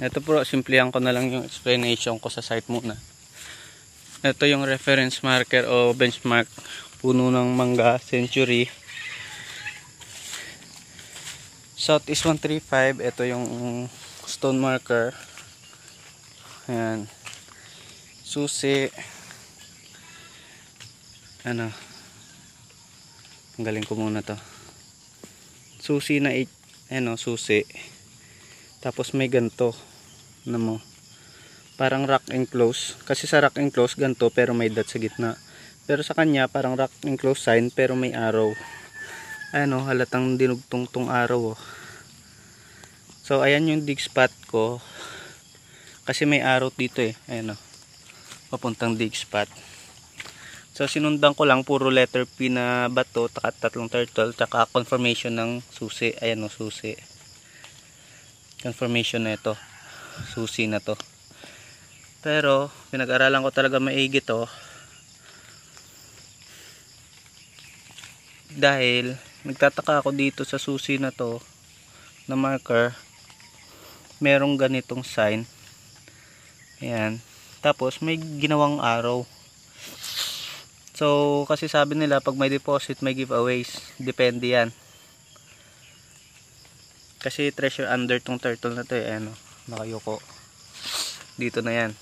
Ito po, simplihan ko na lang yung explanation ko sa site muna. Ito yung reference marker o benchmark. Puno ng mangga, century. Southeast 135. Ito yung stone marker. Ayan. Susi. Ano. Tanggalin ko muna to. Susi na ano, susi. Tapos may ganto. Ano mo. Parang rock enclose. Kasi sa rock enclose ganto pero may dot sa gitna. Pero sa kanya parang rock enclose sign pero may arrow. Ano, halatang dinugtong tong arrow. Oh. So ayan yung dig spot ko. Kasi may arrow dito eh. Ayan oh. Papuntang dig spot. So sinundan ko lang puro letter P na bato, tatlong turtle, tsaka confirmation ng susi. Ayan oh, susi. Confirmation na ito. Susi na to. Pero pinag-aralan ko talaga maigi to. Dahil nagtataka ako dito sa susi na to na marker. Merong ganitong sign. Ayan. Tapos may ginawang arrow. So kasi sabi nila pag may deposit may giveaways. Depende yan. Kasi treasure under tong turtle na to eh. Ano, nakayuko. Dito na yan.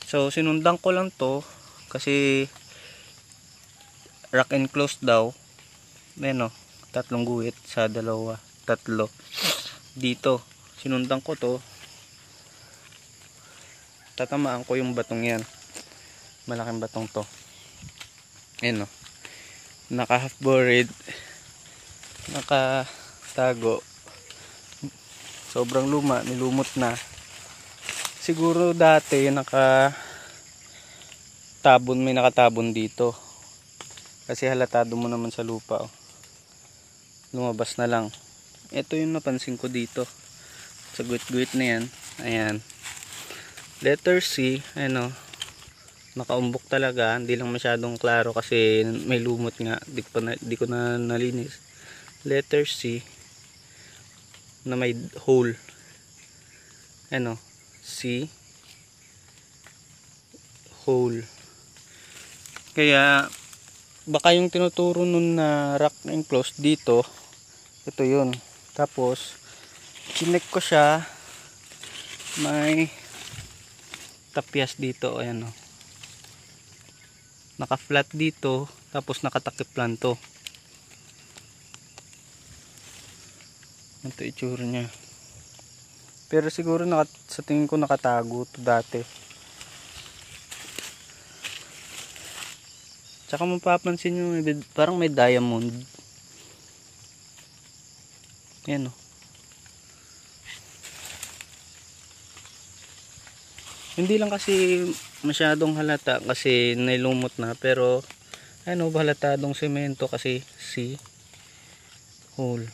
So sinundan ko lang to. Kasi rock enclosed daw. Ayan o. Tatlong guhit sa dalawa. Tatlo. Dito. Sinundan ko to. Tatamaan ko yung batong yan. Malaking batong to. Ayan o. Naka half buried. Naka tago. Sobrang luma, nilumot na. Siguro dati may nakatabon dito. Kasi halatado mo naman sa lupa. Oh. Lumabas na lang. Ito yung napansin ko dito. Sa guit-guit na yan. Ayan. Letter C, ano, nakaumbok talaga. Hindi lang masyadong klaro kasi may lumot nga. Di ko na nalinis. Letter C na may hole. Ano? C hole. Kaya baka yung tinuturo nun na rock enclosed dito, ito yun. Tapos chinek ko siya, may tapyas dito. Ayan o. Naka flat dito, tapos nakatakip lang to. Ito itsura niya. Pero siguro sa tingin ko nakatago to dati. Tsaka mapapansin nyo, parang may diamond. Yan o. Hindi lang kasi masyadong halata kasi nailumot na. Pero ano, halatadong semento kasi C hole.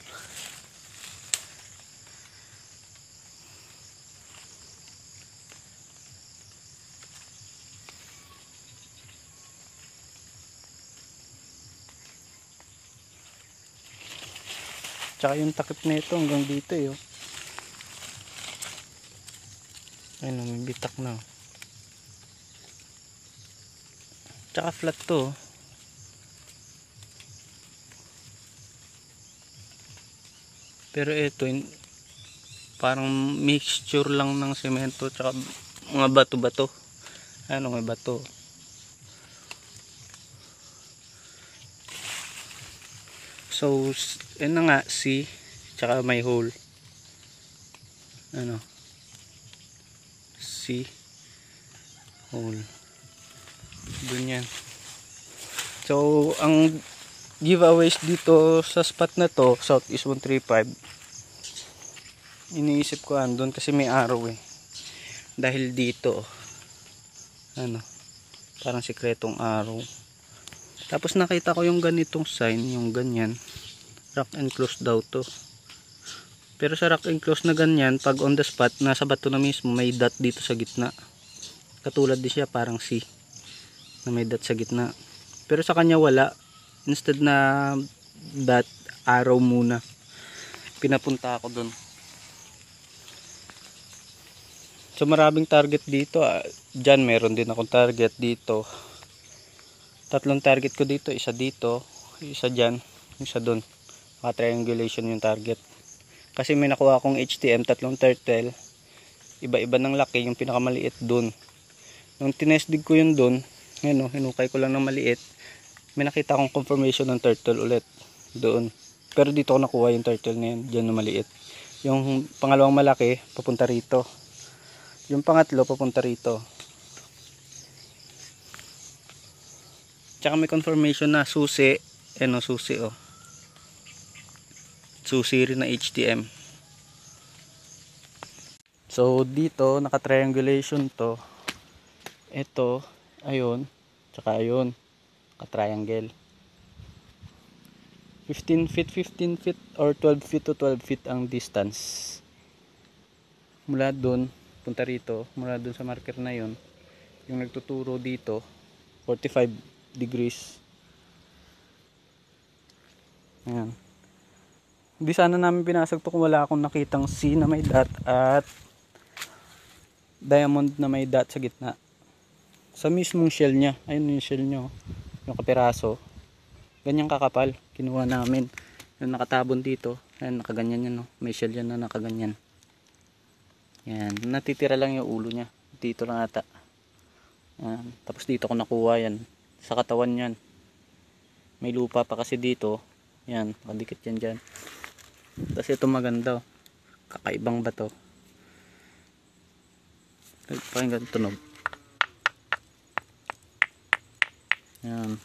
Tsaka yung takip na ito hanggang dito eh. Ayun, may bitak na. Tsaka flat to. Pero ito parang mixture lang ng semento tsaka mga bato-bato. Ano, may bato. So, yun na nga, C, tsaka may hole. Ano? C, hole. Dun yan. So, ang giveaways dito sa spot na to, Southeast 135, iniisip ko andun kasi may araw eh. Dahil dito, ano, parang sikretong araw. Tapos nakita ko yung ganitong sign, yung ganyan. Rock enclosed daw to. Pero sa rock enclosed na ganyan, pag on the spot, nasa bato na mismo, may dot dito sa gitna. Katulad din siya, parang C. Na may dot sa gitna. Pero sa kanya wala. Instead na dot, arrow muna. Pinapunta ako dun. So maraming target dito. Diyan meron din akong target dito. 3 target ko dito, isa dito, isa diyan, isa doon. Naka-triangulation yung target. Kasi may nakuha akong HTM, 3 turtle. Iba-iba ng laki, yung pinakamaliit doon. Nung tinestig ko yun doon, ngayon, hinukay ko lang ng maliit. May nakita akong confirmation ng turtle ulit doon. Pero dito ko nakuha yung turtle na yun, dyan na maliit. Yung pangalawang malaki, papunta rito. Yung pangatlo, papunta rito. Tsaka may confirmation na susi. Ano, susi oh. Susi rin na HTM. So dito, naka-triangulation to. Ito, ayun. Tsaka ayun. Naka-triangle. 15 feet or 12 feet to 12 feet ang distance. Mula dun, punta rito. Mula dun sa marker na yun. Yung nagtuturo dito, 45 degrees. Ayan. Hindi sana namin binasag to kung wala akong nakitang C na may dot at diamond na may dot sa gitna. Sa mismong shell niya. Ayun yung shell niya. Yung kapiraso. Ganyang kakapal. Kinuha namin. Yung nakatabon dito. Ayan, nakaganyan yan. No? May shell yan na nakaganyan. Yan. Natitira lang yung ulo niya. Dito lang ata. Ayan. Tapos dito ko nakuha yan. Sa katawan yan. May lupa pa kasi dito. Yan, nakadikit yan dyan. Tapos ito maganda. Kakaibang bato. Pakinggan tunog. Yan.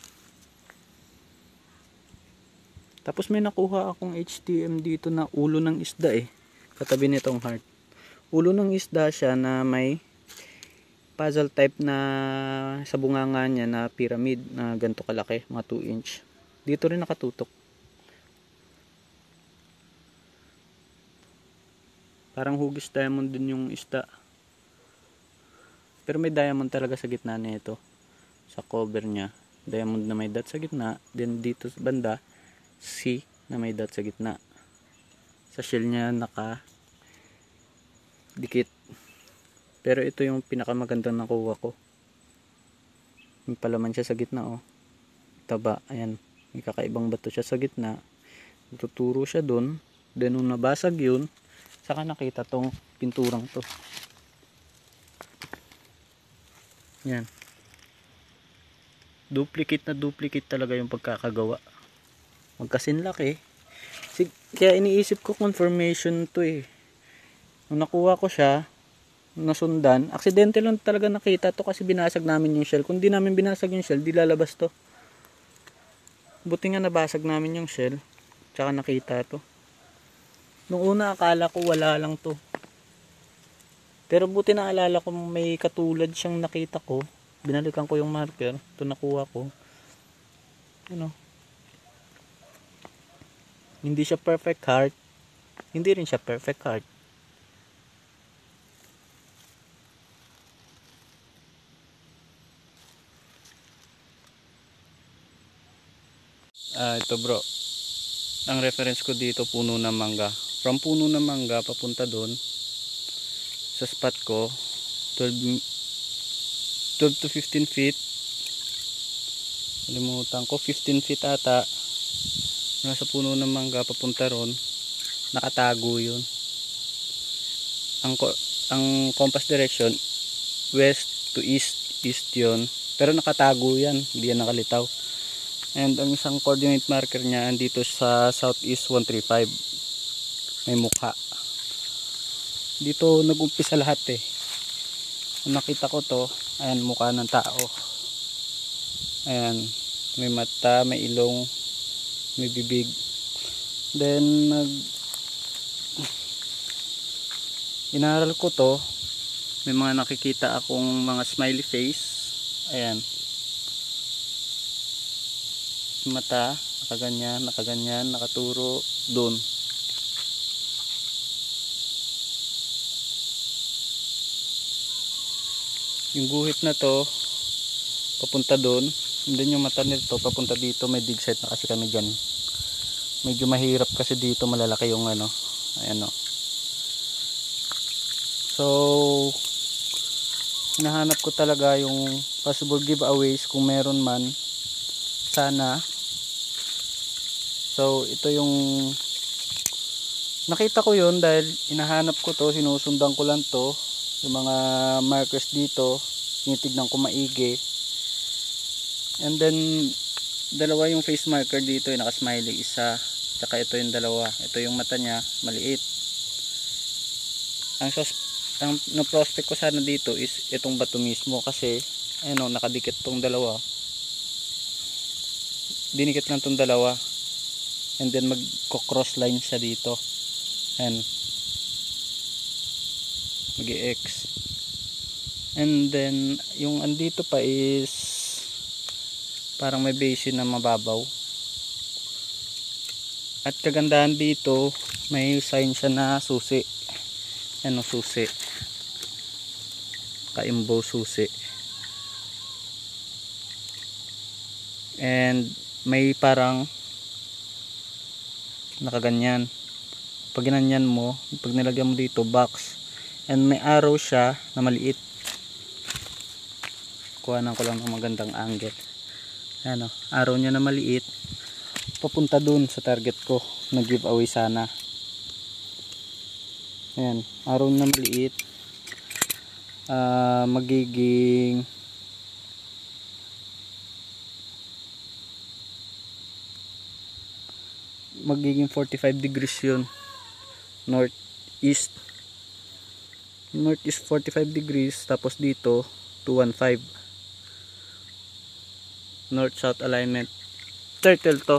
Tapos may nakuha akong HTM dito na ulo ng isda eh. Katabi nitong heart. Ulo ng isda siya na may puzzle type na sa bunganga niya na pyramid na ganito kalaki, mga 2 inch. Dito rin nakatutok. Parang hugis diamond din yung isda. Pero may diamond talaga sa gitna nito. Sa cover niya, diamond na may dot sa gitna, then dito sa banda C na may dot sa gitna. Sa shell niya naka dikit. Pero ito yung pinakamagandang nakuha ko. May palaman siya sa gitna oh. Taba, ayan. May kakaibang bato siya sa gitna. Tuturo siya dun. Then nung nabasag yun, saka nakita tong pinturang to. Yan. Duplicate na duplicate talaga yung pagkakagawa. Magkasinlaki. Kaya iniisip ko confirmation to eh. Nung nakuha ko siya, nasundan, aksidente lang talaga nakita to kasi binasag namin yung shell. Kung di namin binasag yung shell, di lalabas to. Buti nga nabasag namin yung shell, tsaka nakita to. Nung una akala ko wala lang to. Pero buti naalala ko may katulad siyang nakita ko. Binalikan ko yung marker, ito nakuha ko. Ano? Hindi siya perfect heart. Hindi rin siya perfect heart. Ito bro, ang reference ko dito puno ng mangga. From puno ng mangga papunta doon sa spot ko 12 to 15 feet. Limutan ko 15 feet ata. Nasa puno ng mangga papunta ron, nakatago yun. Ang compass direction west to east yun, pero nakatago yan, hindi yan nakalitaw. And ang isang coordinate marker niya andito sa southeast 135. May mukha. Dito nag-umpisa lahat eh. Kung nakita ko to, ayan mukha ng tao. Ayan, may mata, may ilong, may bibig. Then inaral ko to, may mga nakikita akong mga smiley face. Ayan. Mata, nakaganyan, nakaturo doon. Yung guhit na to papunta doon, and then yung mata nito papunta dito. May dig set na kasi kami dyan. Medyo mahirap kasi dito, malalaki yung ano, ayan o. So hinahanap ko talaga yung possible giveaways kung meron man, sana. So ito yung nakita ko yun dahil hinahanap ko to, sinusundan ko lang to, yung mga markers dito, tinitignan ko maigi. And then dalawa yung face marker dito, yung naka-smiley isa, tsaka ito yung dalawa, ito yung mata niya maliit. Ang no-prospect ko sana dito is itong bato mismo, kasi ayun, nakadikit tong dalawa, dinikit lang tong dalawa, and then magko-cross line siya dito, and mag-X, and then yung andito pa is parang may basin na mababaw. At kagandahan dito, may sign siya na susi, ano, susi, kaimbo susi, and may parang nakaganyan. Pag ginanyan mo, pag nilagyan mo dito box, and may arrow siya na maliit. Kuhanan ko lang ng magandang angle. Ano, arrow niya na maliit papunta dun sa target ko na giveaway sana. Ayan, arrow na maliit, magiging magiging 45 degrees yun, northeast 45 degrees, tapos dito 215 north south alignment. Turtle to,